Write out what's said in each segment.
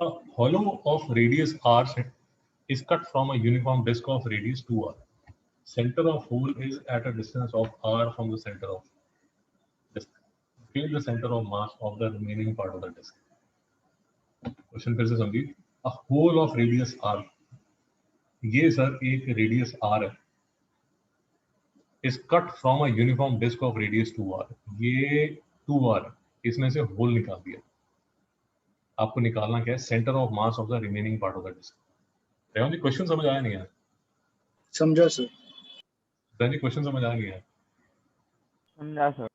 A hollow of radius r is cut from a uniform disk of radius 2r. Center of hole is at a distance of r from the center of disk. Find the center of mass of the remaining part of the disk. Question फिर से समझिए. A hole of radius r, ये sir एक radius r है, is cut from a uniform disk of radius 2r. ये 2r है, इसमें से होल निकाल दिया. आपको निकालना क्या है? Centre of mass of the remaining part of the disc. Revant ji question समझ आया नहीं है? समझा सर. जी क्वेश्चन समझ आ गया? समझा सर.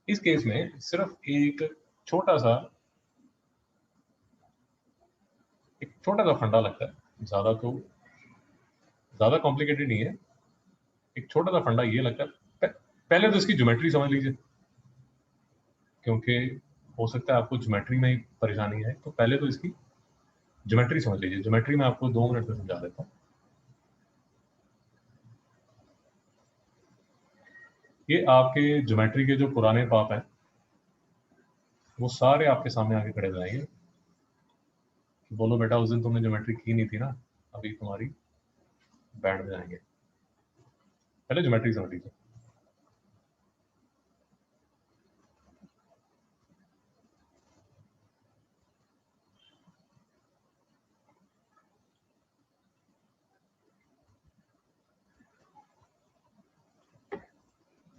इस केस में सिर्फ एक छोटा सा फंडा लगता है, ज्यादा कॉम्प्लिकेटेड नहीं है. एक छोटा सा फंडा ये लगता है. पहले तो इसकी ज्योमेट्री समझ लीजिए, क्योंकि हो सकता है आपको ज्योमेट्री में ही परेशानी है. तो पहले तो इसकी ज्योमेट्री समझ लीजिए. ज्योमेट्री में आपको 2 मिनट में समझा देता हूँ. ये आपके ज्योमेट्री के जो पुराने पाप हैं वो सारे आपके सामने आके खड़े हो जाएंगे. बोलो बेटा उस दिन तुमने ज्योमेट्री की नहीं थी ना, अभी तुम्हारी बैठ जाएंगे. पहले ज्योमेट्री समझ लीजिए.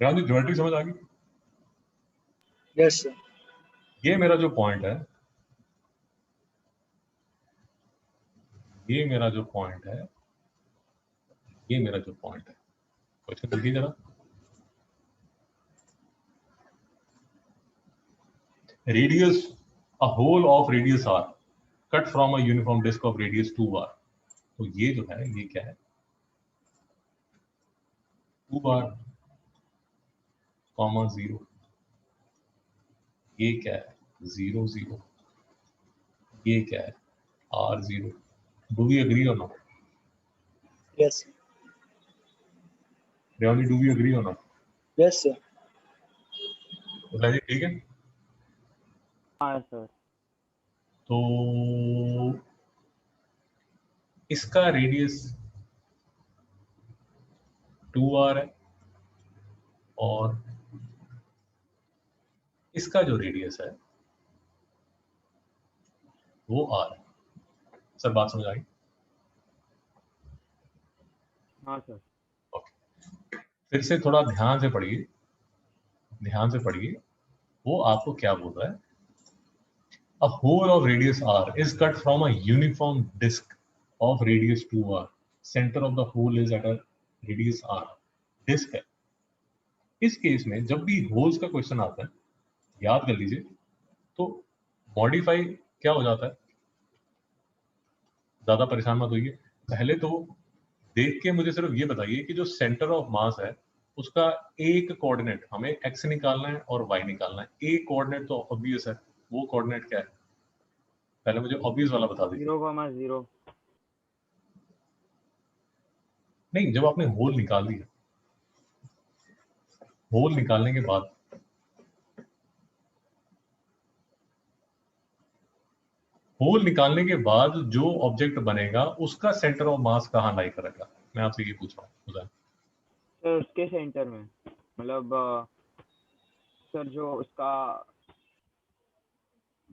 ज्योमेट्री समझ आ गई? Yes sir. ये मेरा जो पॉइंट है, ये मेरा जो पॉइंट है, क्वेश्चन देखिए जरा. Radius, a hole of radius r cut from a uniform disc of radius 2r. तो ये जो है ये क्या है? 2r, 0. ये क्या है? 0 0. ये क्या है? r0. Do we agree or not? Yes. Revant, do we agree or not? Yes sir. ठीक है. हाँ सर. तो इसका रेडियस 2r है और इसका जो रेडियस है वो r है. सर बात समझ आई? हाँ सर. ओके, फिर से थोड़ा ध्यान से पढ़िए. वो आपको क्या बोल रहा है? A hole of radius r is cut from a uniform disk of radius 2r. Center of the hole is at a radius r. Disk है. इस केस में जब भी होल्स का क्वेश्चन आता है, याद कर लीजिए, तो मॉडिफाई क्या हो जाता है? ज्यादा परेशान मत होइए. पहले तो देख के मुझे सिर्फ ये बताइए कि जो सेंटर ऑफ मास है उसका एक कोऑर्डिनेट हमें x निकालना है और y निकालना है. एक कोऑर्डिनेट तो ऑब्वियस है. वो कोऑर्डिनेट क्या है? पहले मुझे ऑब्वियस वाला बता दीजिए. 0,0. नहीं, जब आपने होल निकाल दिया, होल निकालने के बाद जो ऑब्जेक्ट बनेगा उसका सेंटर ऑफ मास कहाँ लाई करेगा? मैं आपसे ये पूछ रहा हूँ. सर उसके सेंटर में, मतलब सर जो उसका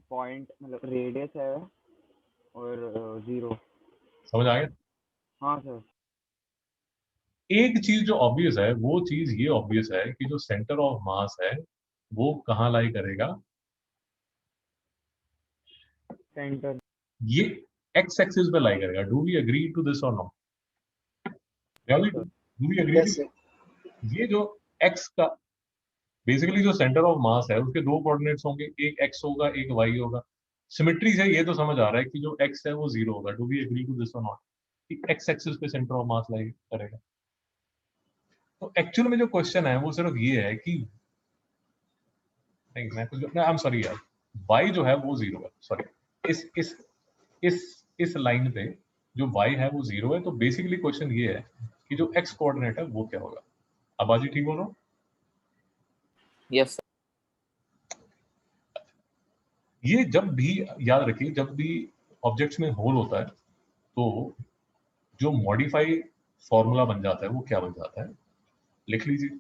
पॉइंट मतलब रेडियस है और 0. समझ आ गया? हाँ सर. एक चीज जो ऑब्वियस है, वो चीज ये ऑब्वियस है कि जो सेंटर ऑफ मास है वो कहाँ लाई करेगा? सेंटर. ये एक्स एक्सिस पे लाई करेगा. Do we agree to this or not? Do we agree? Yes sir. ये जो एक्स का बेसिकली जो सेंटर ऑफ मास है उसके 2 कोऑर्डिनेट्स होंगे, एक एक्स होगा एक वाई होगा. सिमेट्री से ये तो समझ आ रहा है कि जो एक्स है वो 0 होगा. Do we agree to this or not कि एक्स एक्सिस पे सेंटर ऑफ मास लाई करेगा? तो एक्चुअल में जो क्वेश्चन है वो सिर्फ ये है कि नहीं, मैं कुछ आई एम सॉरी यार, y जो है वो 0 है. सॉरी, इस लाइन पे जो y है वो 0 है. तो बेसिकली क्वेश्चन ये है कि जो x कोऑर्डिनेट है वो क्या होगा? आबाजी ठीक बोल रहा हूँ? यस. ये जब भी याद रखिए, जब भी ऑब्जेक्ट्स में होल होता है तो जो मॉडिफाई फॉर्मूला बन जाता है वो क्या बन जाता है, लिख लीजिए।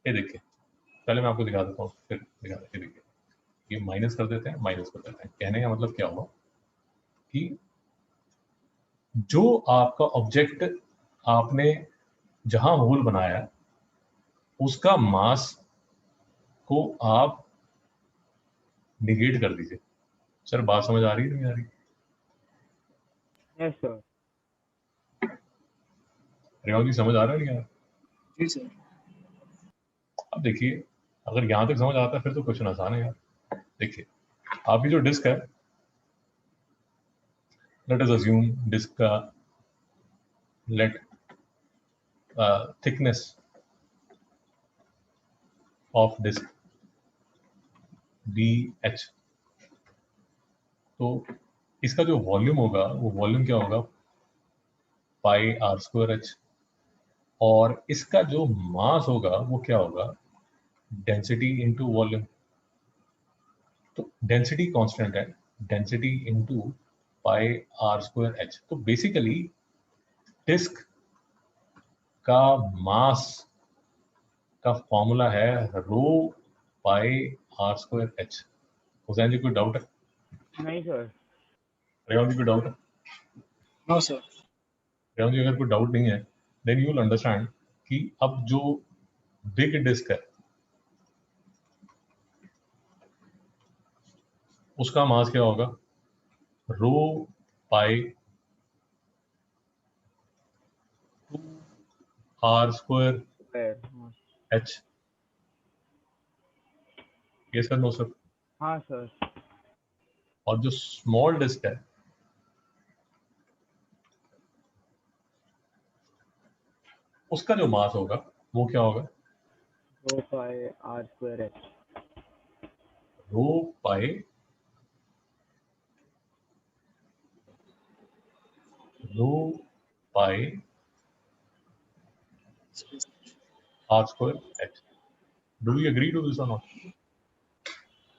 ये देखिए, पहले मैं आपको दिखा देता हूँ, फिर दिखा देते। देखिए, ये माइनस कर देते हैं, माइनस कर देते हैं। कहने का मतलब क्या हुआ कि जो आपका ऑब्जेक्ट आपने जहां होल बनाया है उसका मास को आप निगेट कर दीजिए। सर बात समझ आ रही है नहीं आ रही? Yes sir. रेवाज जी समझ आ रहा है नहीं आ रहा? जी सर। अब देखिए, अगर यहां तक समझ आता है फिर तो क्वेश्चन आसान है यार। देखिए, आपकी जो डिस्क है, लेट अस अज्यूम डिस्क का let thickness of disc be H. तो इसका जो वॉल्यूम होगा वो वॉल्यूम क्या होगा, पाई आर स्क्वायर एच। और इसका जो मास होगा वो क्या होगा, डेंसिटी इनटू वॉल्यूम। तो डेंसिटी कांस्टेंट है, density into pi R square H. तो बेसिकली डिस्क का मास का फॉर्मूला है rho pi R square H. Hussain ji कोई डाउट है? नहीं सर। रेवान जी कोई डाउट है? No sir. रेवान जी अगर कोई डाउट नहीं है देन यू विल अंडरस्टैंड कि अब जो बिग डिस्क है उसका मास क्या होगा, रो पाई आर स्क्वायर हाँ। एच। ये सर, नो सर? हाँ सर। और जो स्मॉल डिस्क है उसका जो मास होगा वो क्या होगा, rho pi R square H. Rho pi rho pi R square H. Do you agree to this or not?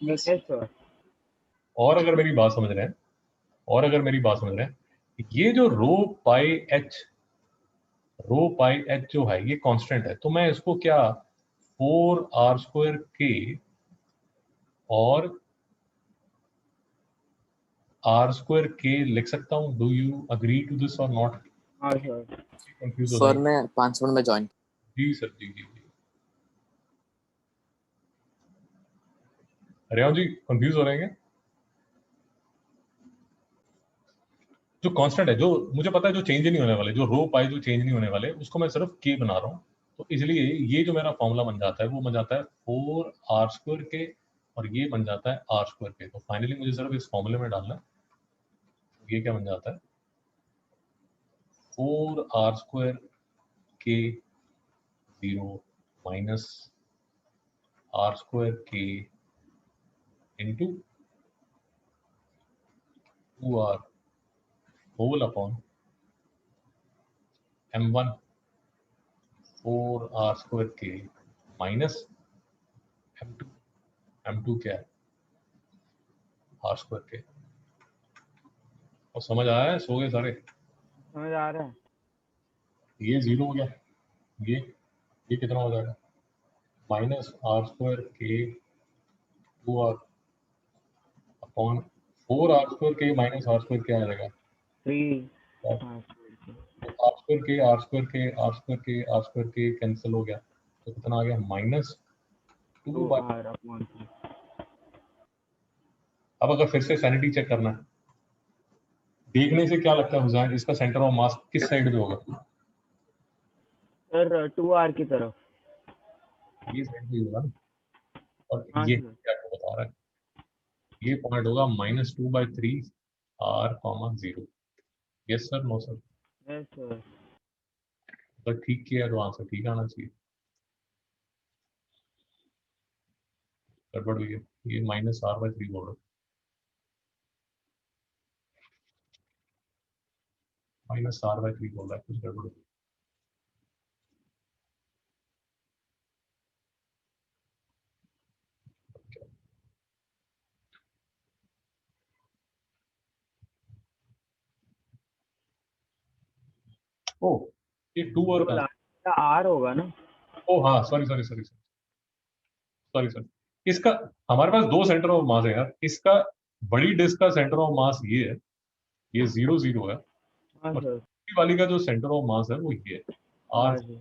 Yes. Yes sir. और अगर मेरी बात समझ रहे हैं, और अगर मेरी बात समझ रहे हैं, ये जो रो पाई एच जो है ये कांस्टेंट है, तो मैं इसको क्या 4r² के और r² के लिख सकता हूं? Do you agree to this or not? हाँ सर। कंफ्यूज हो सर जाएंगे। मैं 5 मिनट में ज्वाइन। जी सर, जी जी जी। रेवान जी कंफ्यूज हो रहे हैं क्या? जो कांस्टेंट है, जो मुझे पता है जो चेंज नहीं होने वाले, जो रो पाई जो चेंज नहीं होने वाले, उसको मैं सिर्फ के बना रहा हूँ। तो इसलिए ये जो मेरा फॉर्मूला बन जाता है वो बन जाता है 4r² के और ये बन जाता है r² के। तो फाइनली मुझे सिर्फ इस फॉर्मूले में डालना है। ये क्या बन जाता है, 4r² के 0 माइनस r² के into 2r whole upon m1 4r² के माइनस m2। m2 क्या है, r² के। और समझ आया है? सो गए सारे? समझ आ रहा है। ये 0 हो गया, ये कितना हो जाएगा, -r² के 2r अपॉन 4r² के -r² क्या आ जाएगा, 3 r² हाँ के r² के r² के r² के कैंसिल हो गया, तो कितना आ गया, -2 2 बाय। r upon 3। अब अगर फिर से सैनिटी चेक करना है, देखने से क्या लगता है हुसैन, इसका सेंटर ऑफ मास किस साइड पे होगा? सर 2 r की तरफ। ये साइड पे ही होगा ना। और हाँ ये सर। क्या आपको बता रहा है, ये पॉइंट होगा -2/3 r, 0। Yes sir, no sir? Yes sir. अगर ठीक किया तो आंसर ठीक आना चाहिए। गड़बड़ हुई है, ये -r/3 बोल रहा है, -r/3 बोल रहा है, कुछ गड़बड़ हुई है। ओ ये 2r तो का, लास्ट आर होगा ना? ओ हाँ sorry sorry sorry sorry sorry, इसका हमारे पास दो सेंटर ऑफ मास है यार, इसका बड़ी डिस्क का सेंटर ऑफ मास ये है, ये 0 0 है, हाँ और सर। छोटी वाली का जो सेंटर ऑफ मास है वो ये है हाँ r। जी।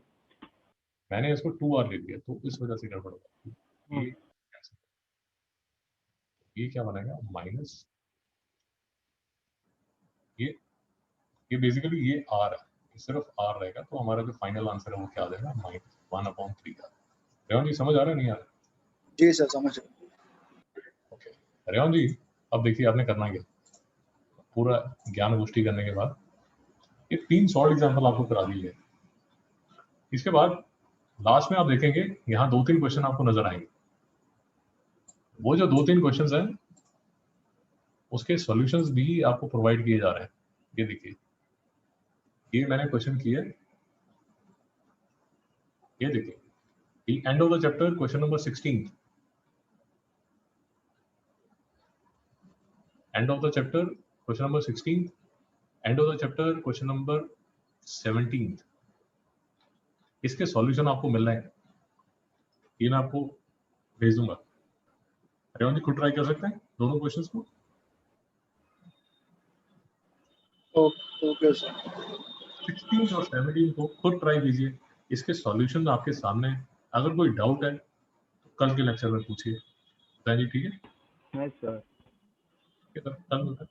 मैंने इसको 2r ले लिया तो इस वजह से गड़बड़ होगा। हाँ। ये क्या बनेगा माइनस, ये ये बेसिकली ये r है, ये सिर्फ r रहेगा, तो हमारा जो फाइनल आंसर है वो क्या आ जाएगा -1/3 का। रेवण जी समझ आ रहा है नहीं आ रहा? जी सर समझ गए। ओके रेवण जी, अब देखिए आपने करना क्या, पूरा ज्ञान गोष्ठी करने के बाद ये 3 शॉर्ट एग्जाम्पल आपको करा दिए गए। इसके बाद लास्ट में आप देखेंगे यहाँ 2-3 क्वेश्चन आपको नजर आएंगे, वो जो 2-3 क्वेश्चन हैं उसके सॉल्यूशंस भी आपको प्रोवाइड किए जा रहे हैं। ये देखिए, ये मैंने क्वेश्चन किया, ये देखिए end of the chapter question number 16, end of the chapter question number 16, end of the chapter question number 17, इसके सॉल्यूशन आपको मिल रहे हैं, ये मैं आपको भेज दूंगा। रेवण जी खुद ट्राई कर सकते हैं दोनों क्वेश्चंस को। Okay sir. 16 और 17 को खुद ट्राई कीजिए, इसके सॉल्यूशन आपके सामने हैं। अगर कोई डाउट है तो कल के लेक्चर में पूछिए। जी ठीक है, यस सर। कल मिलते हैं।